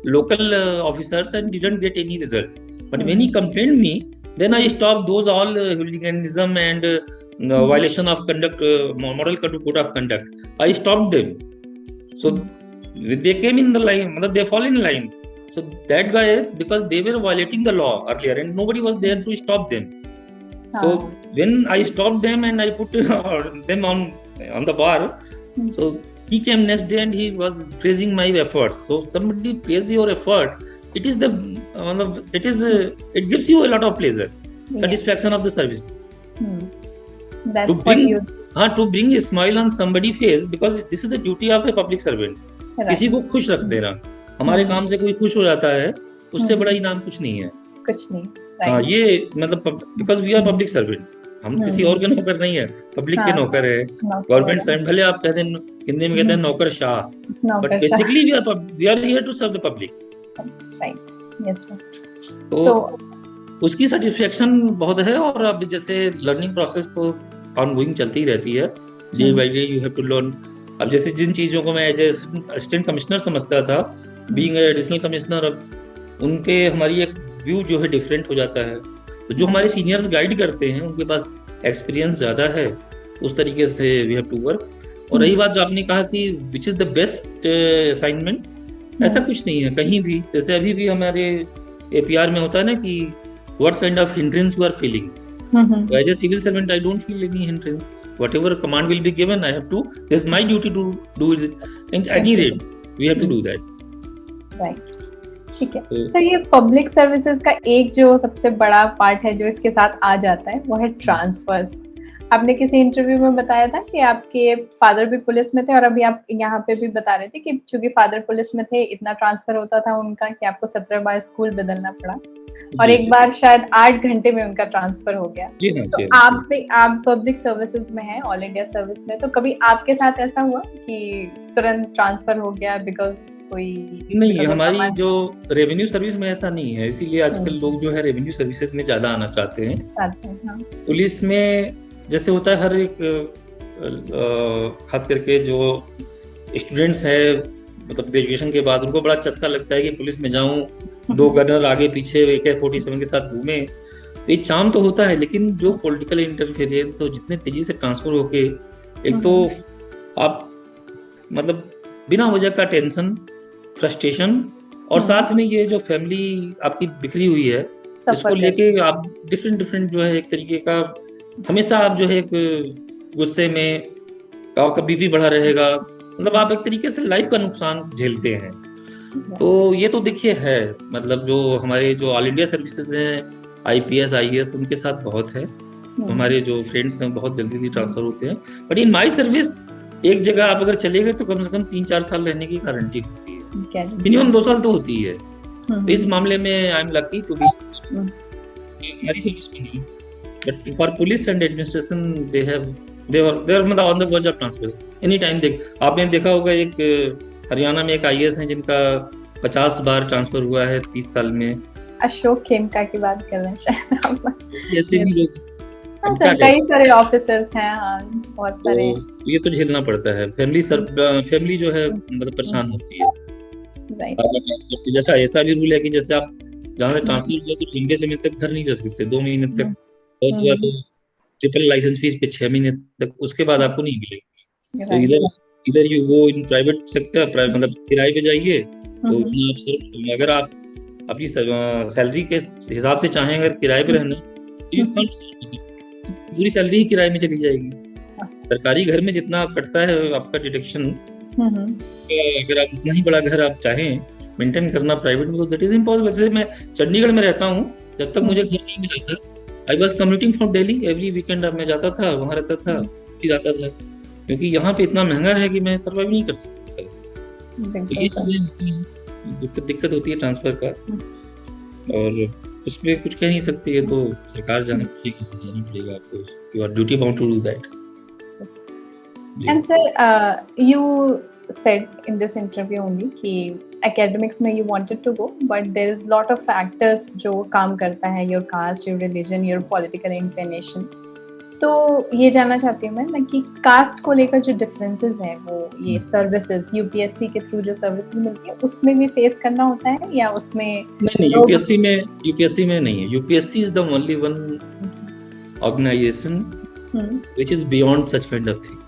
local officers and didn't get any result, but when he complained me, then I stopped those all hooliganism and violation of conduct, moral code of conduct. I stopped them. So they came in the line, they fall in line. So that guy, because they were violating the law earlier and nobody was there to stop them. So when I stopped them and I put them on the bar, so he came next day and he was praising my efforts. So somebody praise your effort, it is the it gives you a lot of pleasure, satisfaction of the service. That's what you to bring a smile on somebody's face, because this is the duty of a public servant. किसी को खुश रख देना, हमारे काम से कोई खुश हो जाता है, उससे बड़ा इनाम कुछ नहीं है। कुछ नहीं। हाँ, ये मतलब because we are public servant, हम किसी और के नौकर नहीं है, पब्लिक के नौकर है, गवर्नमेंट सर्वेंट। भले आप कहते हैं हिंदी में कहते हैं नौकर शाह, but basically we are here to serve the public. Right, yes sir. तो उसकी सेटिस्फेक्शन बहुत है। और अब जैसे लर्निंग प्रोसेस तो ऑनगोइंग चलती ही रहती है, day by day you have to learn. अब जैसे जिन चीजों को मैं एज असिस्टेंट कमिश्नर समझता था, बीइंग एडिशनल कमिश्नर, अब उनपे हमारी एक व्यू जो है डिफरेंट हो जाता है। तो जो हमारे सीनियर्स गाइड करते हैं उनके पास एक्सपीरियंस ज्यादा है, उस तरीके से वी हैव टू वर्क। और रही बात जो आपने कहा कि which is the best assignment, ऐसा कुछ नहीं है कहीं भी। जैसे अभी भी हमारे एपीआर में होता है ना कि what kind of hindrance you are feeling, as a civil servant I don't feel any hindrance, whatever command will be given I have to, this is my duty to do it at any rate, we have to do that. Right, ठीक है सर। ये पब्लिक सर्विसेज का एक जो सबसे बड़ा पार्ट है जो इसके साथ आ जाता है वो है ट्रांसफर्स। आपने किसी इंटरव्यू में बताया था कि आपके फादर भी पुलिस में थे, और अभी आप यहाँ पे भी बता रहे थे कि चूंकि फादर पुलिस में थे, इतना ट्रांसफर होता था उनका कि आपको 17 बार स्कूल बदलना पड़ा, और एक बार शायद 8 घंटे में उनका ट्रांसफर हो गया। तो आप पब्लिक सर्विसेज में हैं, ऑल इंडिया सर्विस में, तो कभी आपके साथ ऐसा हुआ कि तुरंत ट्रांसफर हो गया बिकॉज कोई नहीं? हमारी जो रेवेन्यू सर्विस में ऐसा नहीं है, इसीलिए आजकल लोग जो है रेवेन्यू सर्विसेज में ज्यादा आना चाहते हैं। पुलिस में जैसे होता है, हर एक खास करके जो स्टूडेंट्स है, मतलब ग्रेजुएशन के बाद उनको बड़ा चस्का लगता है कि पुलिस में जाऊं, 2 गनर आगे पीछे AK-47 के साथ घूमे, तो ये चार्म तो होता है। लेकिन जो पॉलिटिकल इंटरफेरेंस और जितने तेजी से ट्रांसफर होके, एक तो आप मतलब बिना वजह का टेंशन, फ्रस्ट्रेशन, और साथ में ये जो फैमिली आपकी बिखरी हुई है, इसको लेके आप डिफरेंट जो है एक तरीके का, हमेशा आप जो है गुस्से में, आपका बीपी बढ़ा रहेगा, मतलब आप एक तरीके से लाइफ का नुकसान झेलते हैं। तो ये तो देखिए है, मतलब जो हमारे जो ऑल इंडिया सर्विसेज हैं, IPS IAS, उनके साथ बहुत है। हमारे जो फ्रेंड्स हैं बहुत जल्दी ट्रांसफर होते हैं। बट इन माई सर्विस एक जगह आप अगर चले गए तो कम से कम 3-4 साल रहने की गारंटी होती है, मिनिमम 2 साल तो होती है। तो इस मामले में I am lucky to be हमारी सर्विस में नहीं, but for police and administration they are on the verge of transfer any time. आपने देखा होगा एक हरियाणा में एक IAS है जिनका 50 बार ट्रांसफर हुआ है 30 साल में। अशोक खेमका की बात कर रहे हैं शायद आप। ऐसे भी लोग, कई सारे ऑफिसर्स हैं, हाँ बहुत सारे। तो ये तो झेलना पड़ता है, फैमिली जो है मतलब परेशान होती है। राइट, जैसा ऐसा भी रूल है कि जैसे आप जहाँ से ट्रांसफर हुआ तो लंबे समय तक घर नहीं रह सकते, 2 महीने तक, बहुत हुआ तो ट्रिपल लाइसेंस फीस पे 6 महीने तक, उसके बाद आपको नहीं मिलेगी। तो इधर you go in private sector, मतलब किराए पे जाइए, तो इतना आप अगर आप अपनी सैलरी के हिसाब से चाहें अगर किराए पे रहना, पूरी सैलरी ही किराए में चली जाएगी। सरकारी घर में जितना कटता है आपका डिडक्शन, अगर आप इतना ही बड़ा घर आप चाहें मेंटेन करना प्राइवेट में, तो दैट इज इम्पॉसिबल। जैसे मैं चंडीगढ़ में रहता हूँ, जब तक मुझे घर नहीं मिला था, I was commuting from Delhi, every weekend मैं जाता था, वहाँ रहता था, फिर आता था, क्योंकि यहाँ पे इतना महंगा है कि मैं सर्वाइव नहीं कर सकता। तो ये चीजें दिक्कत होती है ट्रांसफर का, और उसमें कुछ कह नहीं सकते, ये तो सरकार जाने पड़ेगा आपको, you are duty bound to do that. And sir, you said in this interview only कि academics में you wanted to go, but there is lot of factors जो काम करता है, your caste, your religion, your political inclination। तो ये जानना चाहती हूँ मैं ना कि कास्ट को लेकर जो डिफरेंसेस हैं, वो ये सर्विसेज UPSC के थ्रू जो सर्विसेज मिलती है उसमें भी फेस करना होता है, या उसमें नहीं, UPSC में नहीं है। UPSC is the only one organization which is beyond such kind of thing,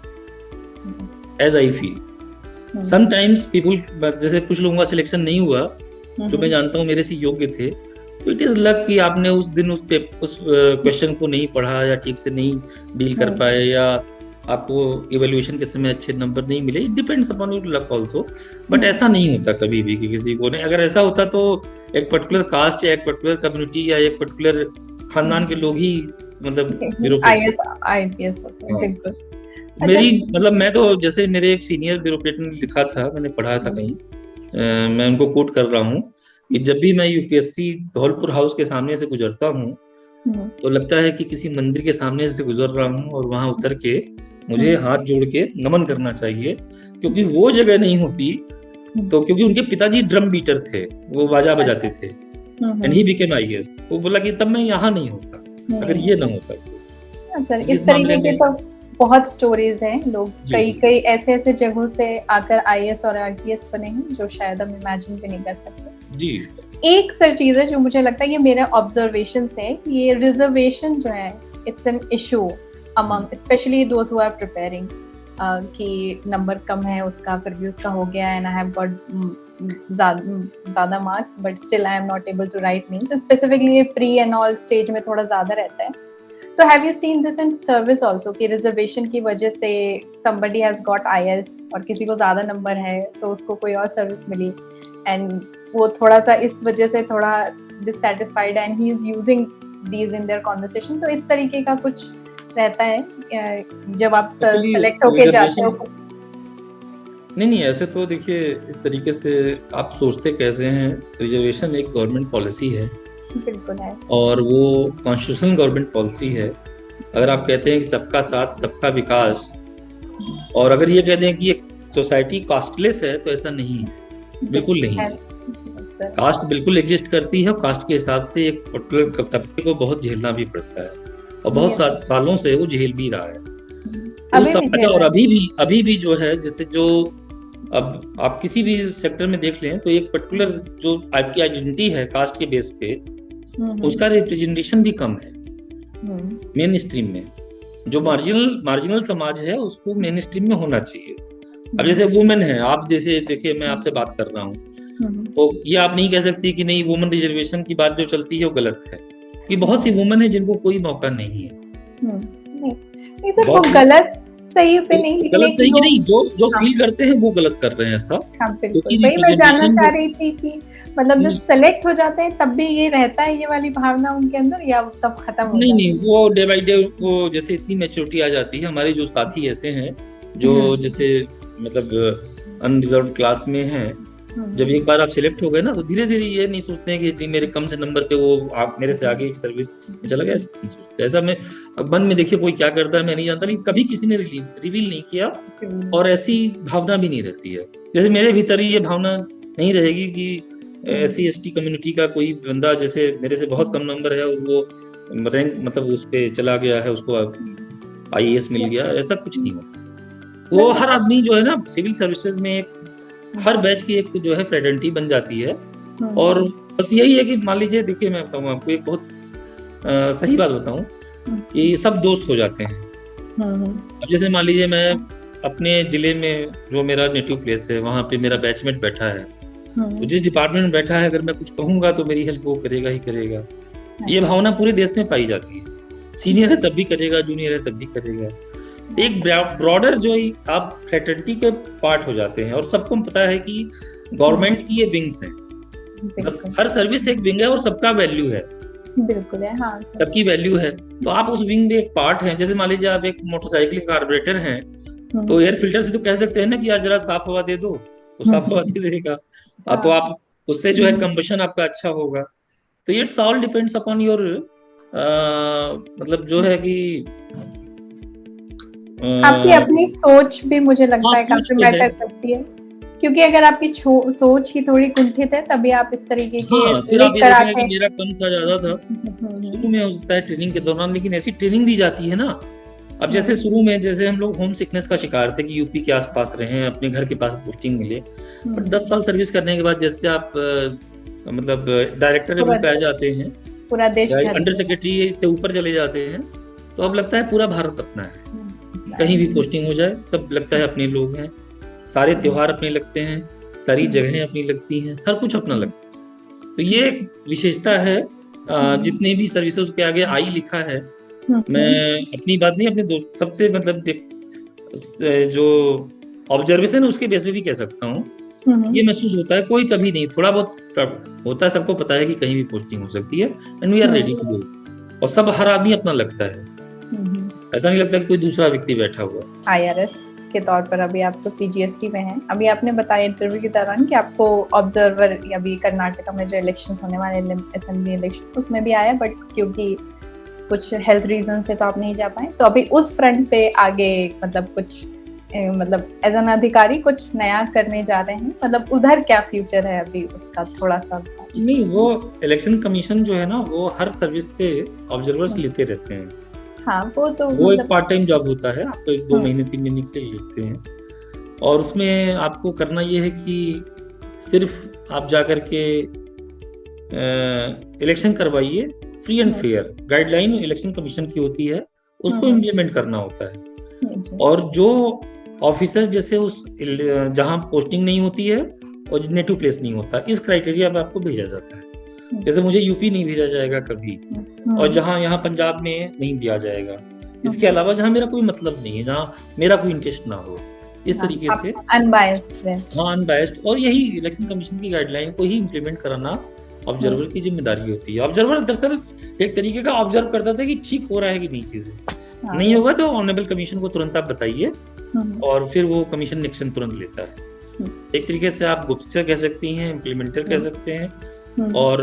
as I feel. Sometimes people, जैसे कुछ लोगों का सिलेक्शन नहीं हुआ जो मैं जानता हूँ मेरे से योग्य थे, तो इट इज लक कि आपने उस दिन उस क्वेश्चन को नहीं पढ़ा, या ठीक से नहीं डील कर पाए, या आपको इवैल्यूएशन के समय अच्छे नंबर नहीं मिले, it depends upon your luck also, but ऐसा नहीं होता कभी भी कि किसी को नहीं। अगर ऐसा होता तो एक पर्टिकुलर कास्ट या एक पर्टिकुलर कम्युनिटी या एक पर्टिकुलर खानदान के लोग ही मतलब IAS बिल्कुल। मेरी मतलब मैं तो जैसे मेरे एक सीनियर ब्यूरोक्रेट ने लिखा था, मैंने पढ़ा था कहीं, मैं उनको कोट कर रहा हूँ कि जब भी मैं यूपीएससी धौलपुर हाउस के सामने से गुजरता हूँ तो लगता है कि किसी मंदिर के सामने से गुजर रहा हूँ और वहां उतर के मुझे हाथ जोड़ के नमन करना चाहिए, क्योंकि वो जगह नहीं होती तो, क्योंकि उनके पिताजी ड्रम बीटर थे, वो बाजा बजाते थे, एंड ही बिकेम आईएएस। तो बोला कि तब मैं यहाँ नहीं होता अगर ये ना होता। सर इस तरीके के तो बहुत स्टोरीज हैं, लोग कई ऐसे जगहों से आकर आईएएस और आईपीएस बने हैं जो शायद हम इमेजिन भी नहीं कर सकते जी। एक सर चीज है जो मुझे लगता है, ये मेरा ऑब्जर्वेशन है, ये रिजर्वेशन जो है it's an issue among specially those who are preparing, कि नंबर कम है उसका, फिर भी उसका हो गया एंड आई हैव गॉट ज्यादा marks but still I am not able to write means, specifically pre and all stage में थोड़ा ज्यादा रहता है। तो have you seen this in service also कि रिजर्वेशन की वजह से somebody has got IAS और किसी को ज्यादा नंबर है तो उसको कोई और सर्विस मिली एंड वो थोड़ा सा इस वजह से थोड़ा dissatisfied and he is using these in their conversation, तो इस तरीके का कुछ रहता है जब आप सेलेक्ट होके जाते हो? नहीं, ऐसे तो देखिए इस तरीके से आप सोचते कैसे हैं, रिजर्वेशन एक गवर्नमेंट पॉलिसी है, बिल्कुल है, और वो कॉन्स्टिट्यूशनल गवर्नमेंट पॉलिसी है। अगर आप कहते हैं कि सबका साथ सबका विकास, और अगर ये कहते हैं कि ये सोसाइटी कास्टलेस है, तो ऐसा नहीं है, बिल्कुल नहीं है। कास्ट बिल्कुल एग्जिस्ट करती है और कास्ट के हिसाब से एक पर्टिकुलर तबके को बहुत झेलना भी पड़ता है और बहुत सालों से वो झेल भी रहा है। तो और अभी भी जो है, जैसे जो अब आप किसी भी सेक्टर में देख लें तो एक पर्टिकुलर जो आपकी आइडेंटिटी है कास्ट के बेस पे, उसका रिप्रेजेंटेशन भी कम है मेन स्ट्रीम में। जो मार्जिनल समाज है उसको मेन स्ट्रीम में होना चाहिए। अब जैसे वुमेन है, आप जैसे देखिए मैं आपसे बात कर रहा हूँ तो ये आप नहीं कह सकती कि नहीं वुमेन रिजर्वेशन की बात जो चलती है वो गलत है, कि बहुत सी वुमेन है जिनको कोई मौका नहीं है। नहीं सर, वो गलत सही पे नहीं, गलत सही की नहीं, जो फील करते हैं वो गलत कर रहे हैं सब। वही मैं जानना चाह रही थी कि मतलब जब सेलेक्ट हो जाते हैं तब भी ये रहता है ये वाली भावना उनके अंदर, या तब खत्म हो? नहीं, वो डे बाय डे वो जैसे इतनी मैच्योरिटी आ जाती है। हमारे जो साथी ऐसे हैं जो जैसे मतलब अनरिजर्व्ड क्लास में हैं, जब एक बार आप सिलेक्ट हो गए ना तो धीरे धीरे ये नहीं सोचते हैं कि मेरे कम से नंबर पे वो आप मेरे से आगे एक सर्विस में चला गया, ऐसा नहीं सोचते। ऐसा मैं मन में देखिए कोई क्या करता है मैं नहीं जानता, नहीं कभी किसी ने रिवील नहीं किया और ऐसी भावना भी नहीं रहती है। जैसे मेरे भीतर ये भावना नहीं रहेगी कि SC/ST कम्युनिटी का कोई बंदा जैसे मेरे से बहुत कम नंबर है और वो रैंक मतलब उस पे चला गया है, उसको IAS मिल गया, ऐसा कुछ नहीं होता। वो हर आदमी जो है ना सिविल सर्विसेज में एक हर बैच की एक जो है फ्रेटर्निटी बन जाती है। और बस यही है कि मान लीजिए, देखिए मैं बताऊँ आपको एक बहुत सही बात बताऊँ कि सब दोस्त हो जाते हैं। अब जैसे मान लीजिए मैं अपने जिले में जो मेरा नेटिव प्लेस है वहाँ पे मेरा बैचमेट बैठा है, तो जिस डिपार्टमेंट में बैठा है अगर मैं कुछ कहूंगा तो मेरी हेल्प वो करेगा ही करेगा। ये भावना पूरे देश में पाई जाती है। सीनियर है तब भी करेगा, जूनियर है तब भी करेगा। एक ब्रॉडर जो आप फ्रेटर्निटी के पार्ट हो जाते हैं और सबको पता है कि गवर्नमेंट की ये विंग्स हैं, मतलब हर सर्विस एक विंग है और सबका वैल्यू है, बिल्कुल है, हाँ सबकी वैल्यू है। तो आप उस विंग में एक पार्ट हैं। जैसे मान लीजिए आप एक मोटरसाइकिल कार्बोरेटर हैं, तो एयर फिल्टर से तो कह सकते हैं ना कि यार जरा साफ हवा दे दो, तो साफ हवा दे देगा। तो आप उससे जो है कंबशन आपका अच्छा होगा। तो it's all depends upon your मतलब जो है कि आपकी अपनी सोच भी मुझे लगता है काफी मैटर करती है, क्योंकि अगर आपकी सोच ही थोड़ी कुंठित है तभी आप इस तरीके के लेकर आते हैं। मेरा कम था ज्यादा था शुरू में, हो सकता है ट्रेनिंग के दौरान, लेकिन ऐसी ट्रेनिंग दी जाती है ना। अब जैसे शुरू में जैसे हम लोग होम सिकनेस का शिकार थे कि यूपी के आसपास रहे, अपने घर के पास पोस्टिंग मिले, बट 10 साल सर्विस करने के बाद जैसे आप मतलब डायरेक्टर लेवल पे आ जाते हैं, पूरा देश अंडर सेक्रेटरी से ऊपर चले जाते हैं, तो अब लगता है पूरा भारत अपना है। कहीं भी पोस्टिंग हो जाए सब लगता है अपने लोग हैं, सारे त्योहार अपने लगते हैं, सारी जगहें अपनी लगती हैं, हर कुछ अपना लगता है। तो ये एक विशेषता है जितने भी सर्विसेज के आगे आई लिखा है। मैं अपनी बात नहीं, अपने दोस्त सबसे मतलब जो ऑब्जर्वेशन है उसके बेस पे भी कह सकता हूँ, ये महसूस होता है कोई कभी नहीं, थोड़ा बहुत होता है, सबको पता है कि कहीं भी पोस्टिंग हो सकती है, and we are ready to go, और सब हर आदमी अपना लगता है, ऐसा नहीं लगता कि कोई दूसरा व्यक्ति बैठा हुआ। IRS के तौर पर अभी आप तो CGST में हैं। अभी आपने बताया इंटरव्यू के दौरान कि आपको ऑब्जर्वर अभी कर्नाटका में जो इलेक्शंस होने वाले असेंबली इलेक्शंस उसमें भी आया, बट क्योंकि कुछ हेल्थ रीजन से तो आप नहीं जा पाए, तो अभी उस फ्रंट पे आगे मतलब कुछ मतलब एज एन अधिकारी कुछ नया करने जा रहे हैं, मतलब उधर क्या फ्यूचर है अभी उसका थोड़ा सा? नहीं, वो इलेक्शन कमीशन जो है ना वो हर सर्विस से ऑब्जर्वर्स लेते रहते हैं। हाँ, वो तो वो एक पार्ट टाइम जॉब होता है, आपको 2 महीने 3 महीने के लिए लेते हैं, और उसमें आपको करना ये है कि सिर्फ आप जाकर के इलेक्शन करवाइए, free and fair guideline election commission की होती है, उसको इम्प्लीमेंट करना होता है। और जो ऑफिसर जैसे उस जहां पोस्टिंग नहीं होती है और नेटिव प्लेस नहीं होता, इस क्राइटेरिया पे आपको भेजा जाता है। जैसे मुझे यूपी नहीं भेजा जाएगा कभी, और जहां यहाँ पंजाब में नहीं दिया जाएगा, इसके अलावा जहां मेरा कोई मतलब नहीं है, जहां मेरा कोई इंटरेस्ट ना हो, इस तरीके से अनबायस्ड। हाँ, अनबायस्ड, और यही इलेक्शन कमीशन की गाइडलाइन को ही इम्प्लीमेंट कराना ऑब्जर्वर की जिम्मेदारी होती है। ऑब्जर्वर दरअसल एक तरीके का ऑब्जर्व करता था कि ठीक हो रहा है कि नहीं, चीजें नहीं होगा तो ऑनरेबल कमीशन को तुरंत आप बताइए, और फिर वो कमीशन एक्शन तुरंत लेता है। एक तरीके से आप गुप्तचर कह सकती हैं, इम्प्लीमेंटर कह सकते हैं, और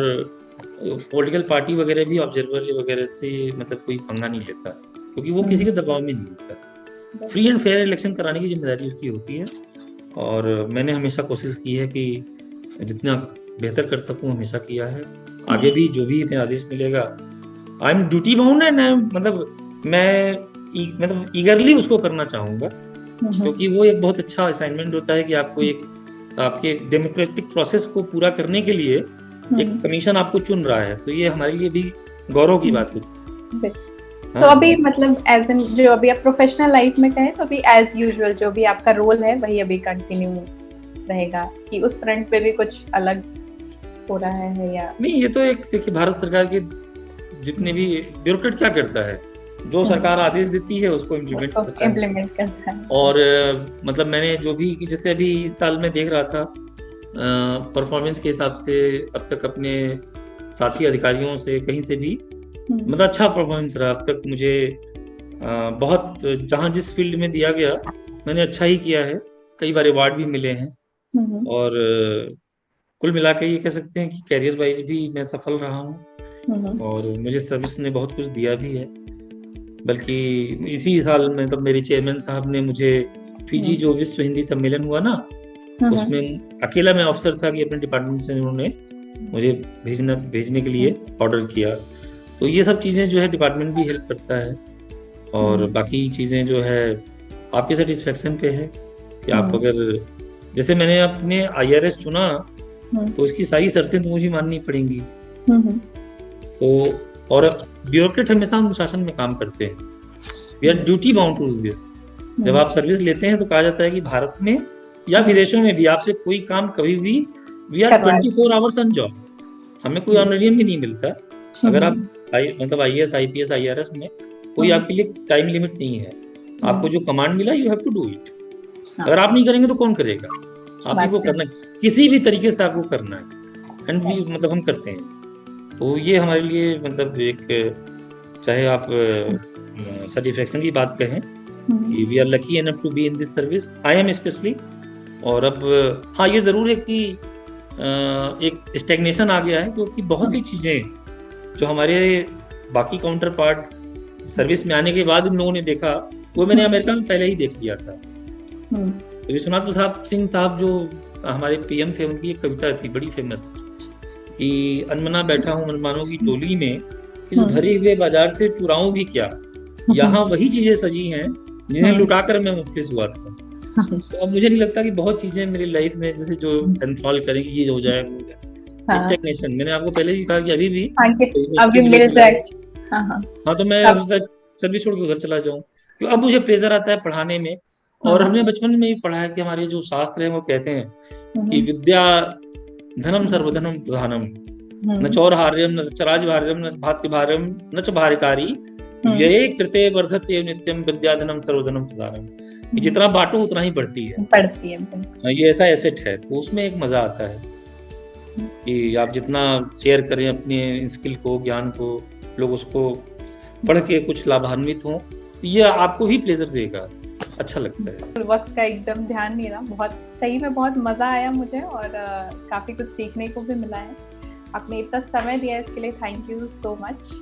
पॉलिटिकल पार्टी वगैरह भी ऑब्जर्वर वगैरह से मतलब कोई पंगा नहीं लेता, क्योंकि वो किसी के दबाव में नहीं होता। फ्री एंड फेयर इलेक्शन कराने की जिम्मेदारी उसकी होती है, और मैंने हमेशा कोशिश की है कि जितना बेहतर कर सकूं हमेशा किया है। आगे भी जो भी हमें आदेश मिलेगा, I am duty bound, and मैं मतलब ईगरली उसको करना चाहूंगा, क्योंकि वो एक बहुत अच्छा असाइनमेंट होता है कि आपको एक आपके डेमोक्रेटिक प्रोसेस को पूरा करने के लिए एक कमीशन आपको चुन रहा है, तो ये हमारे लिए भी गौरव की बात होती है। तो अभी मतलब एज एन जो अभी आप प्रोफेशनल लाइफ में कहें तो अभी एज यूजुअल जो भी आपका रोल है वही अभी कंटिन्यू रहेगा, कि उस फ्रंट पे भी कुछ अलग हो रहा है या नहीं? ये तो एक देखिए, भारत सरकार के जितने भी ब्यूरोक्रेट क्या करता है, जो सरकार आदेश देती है उसको इम्प्लीमेंट करता है। और मतलब मैंने जो भी, जैसे अभी इस साल में देख रहा था, परफॉर्मेंस के हिसाब से अब तक अपने साथी अधिकारियों से कहीं से भी मतलब अच्छा परफॉर्मेंस रहा अब तक। मुझे बहुत जहां जिस फील्ड में दिया गया मैंने अच्छा ही किया है, कई बार अवार्ड भी मिले हैं, और कुल मिला के ये कह सकते हैं कि कैरियर वाइज भी मैं सफल रहा हूँ, और मुझे सर्विस ने बहुत कुछ दिया भी है। बल्कि इसी साल में तब मेरे चेयरमैन साहब ने मुझे फिजी जो विश्व हिंदी सम्मेलन हुआ ना, उसमें अकेला मैं अफसर था कि अपने डिपार्टमेंट से उन्होंने मुझे भेजने के लिए ऑर्डर किया। तो ये सब चीजें जो है डिपार्टमेंट भी हेल्प करता है, और बाकी चीजें जो है आपके सेटिस्फेक्शन पे है कि आप अगर, जैसे मैंने अपने IRS चुना तो उसकी सारी शर्तें तो मुझे माननी पड़ेंगी। तो और ब्यूरोक्रेट हमेशा अनुशासन में काम करते हैं, we are duty bound to do this. जब आप सर्विस लेते हैं तो कहा जाता है कि भारत में या विदेशों में भी आपसे कोई काम कभी भी, we are 24 hours on job, हमें कोई ऑनरेरियम भी नहीं मिलता। अगर आप मतलब IAS IPS IRS में कोई आपके लिए टाइम लिमिट नहीं है, आपको जो कमांड मिला you have to do it. अगर आप नहीं करेंगे तो कौन करेगा? आप ही को करना है, किसी भी तरीके से आपको करना है, एंड भी मतलब हम करते हैं। तो ये हमारे लिए मतलब एक, चाहे आप सेटिस्फेक्शन की बात कहें, we are lucky enough to be in this service, I am specially. और अब हाँ, ये जरूर है कि एक स्टैग्नेशन आ गया है, क्योंकि बहुत सी चीजें जो हमारे बाकी काउंटर पार्ट सर्विस में आने के बाद इन लोगों ने देखा, वो मैंने अमेरिका में पहले ही देख लिया था। विश्वनाथ प्रताप सिंह साहब जो हमारे PM थे, उनकी एक कविता थी बड़ी फेमस, कि अनमना बैठा हूँ मनमानों की टोली में, इस भरे हुए बाजार से चुराऊं भी क्या, यहाँ वही चीजें सजी हैं जिन्हें लुटाकर मैं मुफ्लिस हुआ था। तो अब मुझे नहीं लगता कि बहुत चीजें मेरी लाइफ में जैसे जो कंट्रोल करेंगी, ये हो जाए वो जाए। स्टैग्नेशन मैंने आपको पहले भी कहा कि अभी भी मिल जाए। हाँ, तो मैं सर्विस छोड़ के घर चला जाऊँ, क्योंकि अब मुझे प्रेशर आता है पढ़ाने में। और हमने बचपन में भी पढ़ा है कि हमारे जो शास्त्र हैं वो कहते हैं कि विद्या धनम सर्वधनम प्रधानम, न चौरहार्यम न चराजभार्यम न भातृभार्यम न च भार्यकारी, ये कृते वर्धते नित्यम विद्याधनम सर्वधनम प्रधानम। कि जितना बांटो उतना ही बढ़ती है। ये ऐसा एसेट है, तो उसमें एक मजा आता है कि आप जितना शेयर करें अपने स्किल को, ज्ञान को, लोग उसको पढ़ के कुछ लाभान्वित हों, ये आपको भी प्लेजर देगा, अच्छा लगता है। वक्त का एकदम ध्यान नहीं रहा, बहुत सही में बहुत मजा आया मुझे और काफी कुछ सीखने को भी मिला है। आपने इतना समय दिया इसके लिए थैंक यू सो मच।